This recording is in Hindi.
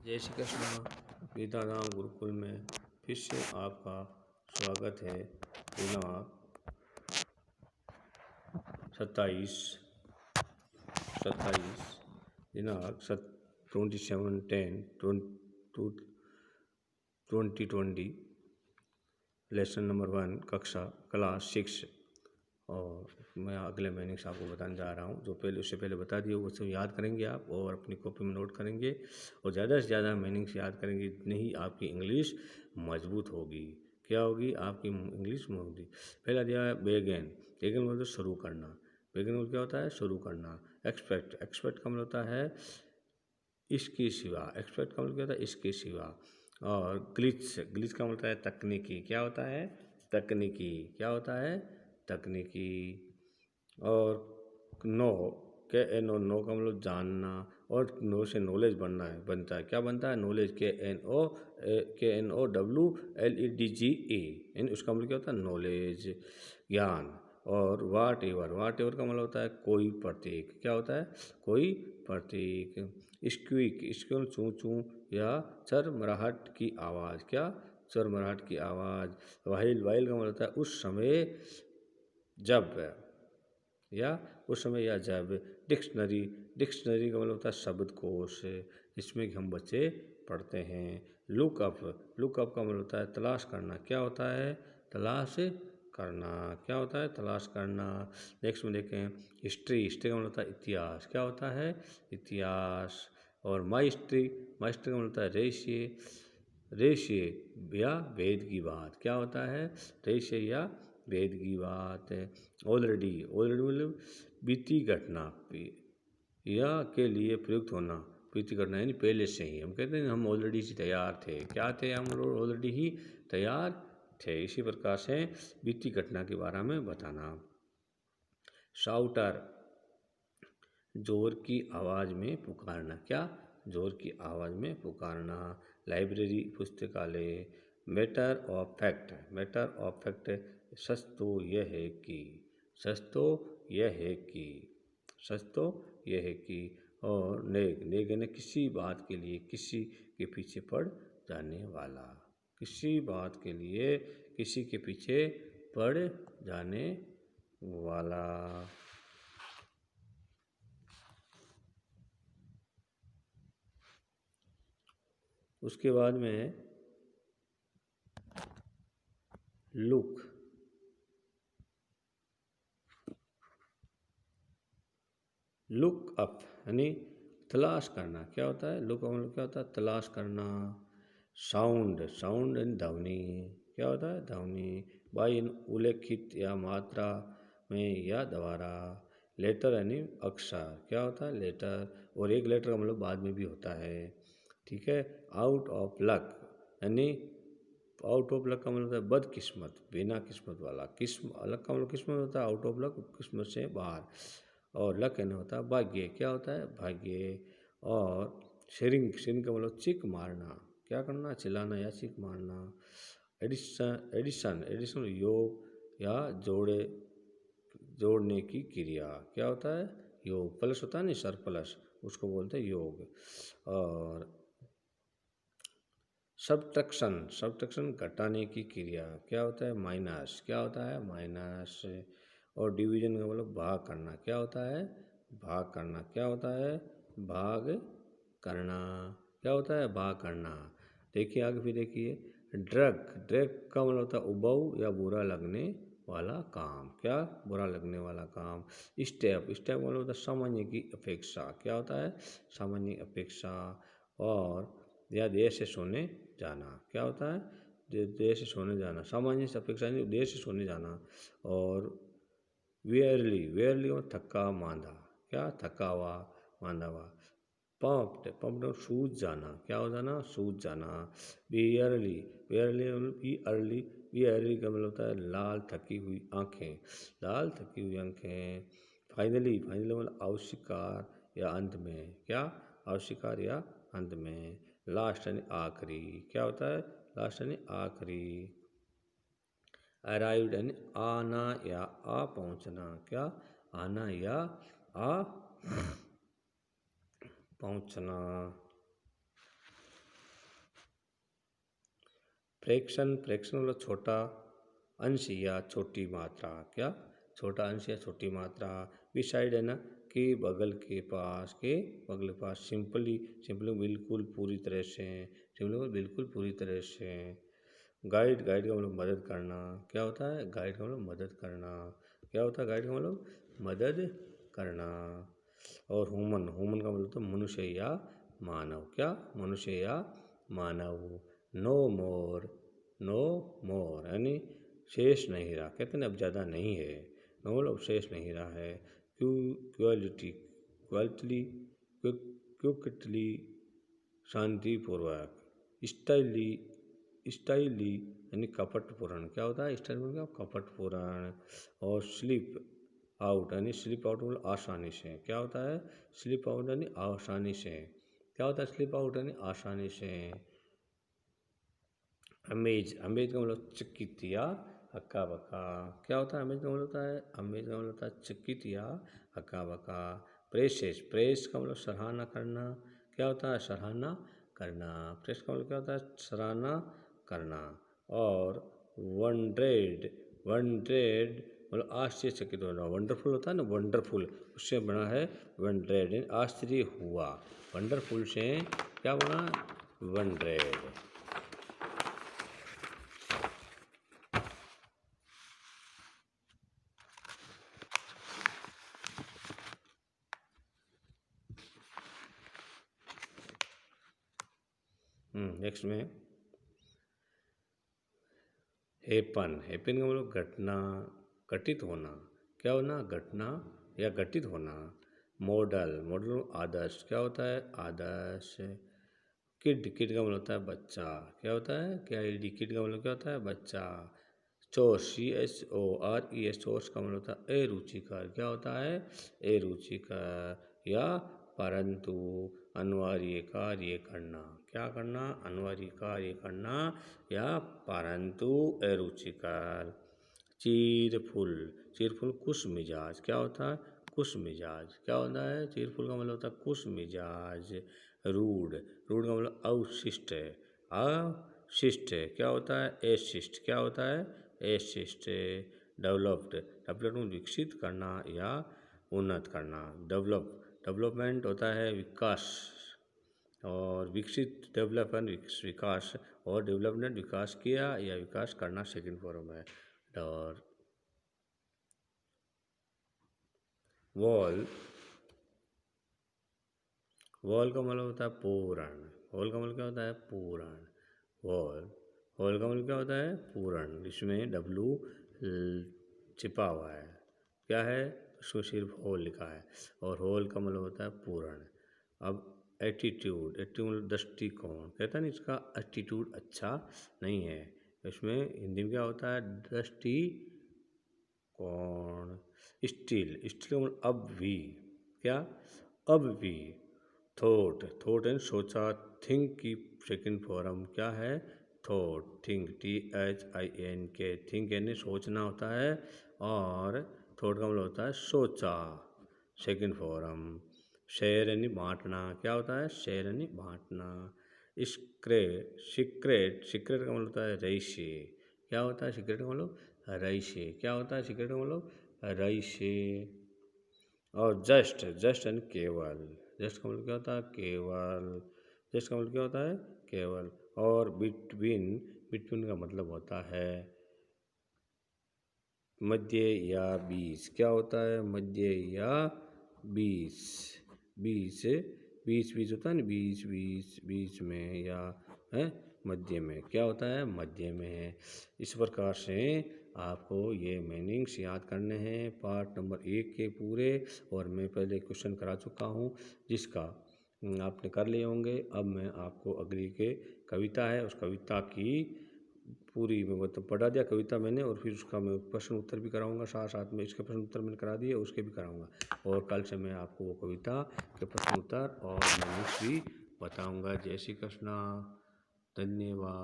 जय श्री कृष्ण। गीताधाम गुरुकुल में फिर से आपका स्वागत है। दिनांक 27 दिनांक 27/10/2020 लेसन नंबर 1 कक्षा क्लास 6। और मैं अगले महीने से आपको बताने जा रहा हूँ। जो पहले उससे पहले बता दिए वो सब याद करेंगे आप और अपनी कॉपी में नोट करेंगे और ज़्यादा से ज़्यादा मीनिंग से याद करेंगे, इतनी ही आपकी इंग्लिश मजबूत होगी। क्या होगी आपकी इंग्लिश में होगी। पहला दिया है बेगेन। बेगेन मतलब शुरू करना। बेगेन मतलब क्या होता है? शुरू करना। एक्सपेक्ट। एक्सपेक्ट का मतलब होता है इसके सिवा। एक्सपेक्ट का मतलब क्या होता है? इसके सिवा। और ग्लिच। ग्लिच का मतलब है तकनीकी। क्या होता है? तकनीकी। क्या होता है? तकनीकी। और नो के एन ओ, नो का मतलब जानना। और नो से नॉलेज बनता है। क्या बनता है? नॉलेज। KNOWLEDGE यानी उसका मतलब क्या होता है? नॉलेज, ज्ञान। और वाट एवर का मतलब होता है कोई प्रतीक। क्या होता है? कोई प्रतीक। स्क्वीक। स्क्वीक चूँ चूँ या चरमराहट की आवाज़। क्या? चरमराहट की आवाज़। वाइल का मतलब होता है उस समय जब, या उस समय या जब। डिक्शनरी का मतलब होता है शब्दकोश, जिसमें कि हम बच्चे पढ़ते हैं। लुकअप का मतलब होता है तलाश करना। क्या होता है? तलाश करना। क्या होता है? तलाश करना। नेक्स्ट में देखें हिस्ट्री का मतलब होता है इतिहास। क्या होता है? इतिहास। और माइस्ट्री का मतलब होता है रहस्य या वेद की बात। क्या होता है? रहस्य या वेद की बात। ऑलरेडी मतलब बीती घटना या के लिए प्रयुक्त होना। बीती घटना यानी पहले से ही। हम कहते हैं हम ऑलरेडी से तैयार थे। क्या थे? हम लोग ऑलरेडी ही तैयार थे। इसी प्रकार से बीती घटना के बारे में बताना। शाउटर जोर की आवाज़ में पुकारना। क्या? जोर की आवाज़ में पुकारना। लाइब्रेरी पुस्तकालय। मैटर ऑफ फैक्ट सच तो यह है कि। सच तो यह है कि। और नेग यानी किसी बात के लिए किसी के पीछे पड़ जाने वाला। किसी बात के लिए किसी के पीछे पड़ जाने वाला। उसके बाद में लुक अप यानी तलाश करना। क्या होता है? लुक अप मतलब क्या होता है? तलाश करना। साउंड यानी ध्वनि। क्या होता है? ध्वनि। बाई उल्लेखित या मात्रा में या द्वारा। लेटर यानी अक्षर। क्या होता है? लेटर। और एक लेटर का मतलब बाद में भी होता है। ठीक है। आउट ऑफ लक यानी आउट ऑफ लक का मतलब होता है बदकिस्मत, बिना किस्मत वाला। लक का मतलब किस्मत होता है, आउट ऑफ लक किस्मत से बाहर। और लक यानी होता है भाग्य। क्या होता है? भाग्य। और शेरिंग का मतलब चीख मारना। क्या करना? चिल्लाना या चीख मारना। एडिशन योग या जोड़ने की क्रिया। क्या होता है? योग। प्लस होता है नहीं, सर प्लस, उसको बोलते हैं योग। और सब्ट्रैक्शन घटाने की क्रिया। क्या होता है? माइनस। क्या होता है? माइनस। और डिवीजन का मतलब भाग करना। क्या होता है? भाग करना। क्या होता है? भाग करना। क्या होता है? भाग करना। देखिए आगे फिर देखिए ड्रग का मतलब होता है उबाऊ या बुरा लगने वाला काम। क्या? बुरा लगने वाला काम। स्टेप का मतलब होता है सामान्य की अपेक्षा। क्या होता है? सामान्य अपेक्षा। और या देर से सोने जाना। क्या होता है? देर से सोने जाना। सामान्य से अपेक्षा नहीं, देर से सोने जाना। और वेयरली का थका मांदा। क्या? थका हुआ, मांदा हुआ। पंप्ड सूझ जाना। क्या हो जाना? सूझ जाना। बियरली मतलब बी अर्ली का मतलब होता है लाल थकी हुई आँखें। लाल थकी हुई आँखें। फाइनली मतलब अस्वीकार या अंत में। क्या? अस्वीकार या अंत में। लास्ट यानी आखिरी। क्या होता है? लास्ट यानी आखिरी। अराइव्ड यानी आना या आ पहुँचना। क्या? आना या आ पहुँचना। फ्रैक्शन, फ्रैक्शन मतलब छोटा अंश या छोटी मात्रा। क्या? छोटा अंश या छोटी मात्रा। बिसाइड है ना, कि बगल के पास, के बगल के पास। सिंपली, सिंपली बिल्कुल पूरी तरह से, सिंपली बिल्कुल पूरी तरह से। गाइड, गाइड का मतलब मदद करना। क्या होता है? गाइड का मतलब मदद करना। क्या होता है? गाइड का मतलब मदद करना। और ह्यूमन, ह्यूमन का मतलब तो मनुष्य या मानव। क्या? मनुष्य या मानव। नो मोर, नो मोर यानी शेष नहीं रहा। कहते हैं अब ज़्यादा नहीं है। नो मतलब शेष नहीं रहा है। क्वालिटी, क्वालिटी, क्विकली, शांतिपूर्वक। स्टाइली, स्टाइली यानी कपटपूर्ण। क्या होता है? स्टाइल मतलब कपटपूर्ण। और स्लिप आउट यानी स्लिप आउट मतलब आसानी से। क्या होता है? स्लिप आउट यानी आसानी से। क्या होता है? स्लिप आउट यानी आसानी से। अमेज, अमेज का मतलब चकित या हक्का बक्का। क्या होता है? अमेज का मतलब होता है, अमेज का मतलब होता है चकित या हक्का बक्का। प्रेसेस, प्रेस का मतलब सराहना करना। क्या होता है? सराहना करना। प्रेस का मतलब क्या होता है? सराहना करना। और वंड्रेड, वंड्रेड मतलब आश्चर्यचकित होना। वंडरफुल होता है ना, वंडरफुल, उससे बना है वंड्रेड, आश्चर्य हुआ। वंडरफुल से क्या बना? वंड्रेड। नेक्स्ट में हैपन, हैपन का मतलब घटना, घटित होना। क्या होना? घटना या घटित होना। मॉडल, मॉडल आदर्श। क्या होता है? आदर्श। किड, किड का मतलब होता है बच्चा। क्या होता है? क्या किड का मतलब क्या होता है? बच्चा। चोर, CHORES, चोर्स का मतलब होता है अरुचिकर। क्या होता है? अरुचिकर। या परंतु अनिवार्य कार्य करना। क्या करना? अनिवार्य कार्य करना या परंतु अरुचिकर। चीरफुल, चीरफुल खुश मिजाज। क्या होता है? खुश मिजाज। क्या होता है? चीरफुल का मतलब होता है खुश मिजाज। रूड, रूड का मतलब अशिष्ट, अशिष्ट। क्या होता है? एशिष्ट। क्या होता है? एशिष्ट। डेवलप्ड, डेवलपमेंट विकसित करना या उन्नत करना। डेवलप, डेवलपमेंट होता है विकास, और विकसित डेवलपमेंट विकास, और डेवलपमेंट विकास किया या विकास करना सेकंड फॉर्म है। और वॉल, वॉल का मतलब होता है पूर्ण। वॉल का मतलब क्या होता है? पूर्ण। वॉल, वॉल का मतलब क्या होता है? पूर्ण। इसमें W छिपा हुआ है। क्या है? उसको सिर्फ होल लिखा है। और होल का मतलब होता है पूर्ण। अब एटीट्यूड, एटीट्यूड मतलब दृष्टिकोण। कहता है ना इसका एटीट्यूड अच्छा नहीं है। इसमें हिंदी में क्या होता है? दृष्टिकोण। स्टील, स्टील का मतलब अब भी। क्या? अब भी। थॉट, थॉट एंड सोचा। थिंक की सेकंड फॉर्म क्या है? Thought, think, THINK। थिंक यानी सोचना होता है, और थॉट का मतलब होता है सोचा, सेकंड फॉर्म। शेयर यानी बांटना। क्या होता है? शेयर यानी बांटना। सीक्रेट, सीक्रेट, सीक्रेट का मतलब होता है रहस्य। क्या होता है? सीक्रेट का मतलब रहस्य। क्या होता है? सीक्रेट का मतलब रहस्य। और जस्ट, जस्ट यानी केवल। जस्ट का मतलब क्या होता है? केवल। जस्ट का मतलब क्या होता है? केवल। और बिटवीन, बिटवीन का मतलब होता है मध्य या बीच। क्या होता है? मध्य या बीच। बीच, बीच, बीच होता है ना, बीच, बीच, बीच में, या है मध्य में। क्या होता है? मध्य में है। इस प्रकार से आपको ये मीनिंग्स याद करने हैं पार्ट नंबर 1 के पूरे। और मैं पहले क्वेश्चन करा चुका हूँ, जिसका आपने कर लिए होंगे। अब मैं आपको अगली के कविता है, उस कविता की पूरी मैं मतलब पढ़ा दिया कविता मैंने, और फिर उसका मैं प्रश्न उत्तर भी कराऊंगा। साथ साथ में इसके प्रश्न उत्तर मैंने करा दिए, उसके भी कराऊंगा। और कल से मैं आपको वो कविता के प्रश्न उत्तर और मीनिंग्स भी बताऊंगा। जय श्री कृष्णा, धन्यवाद।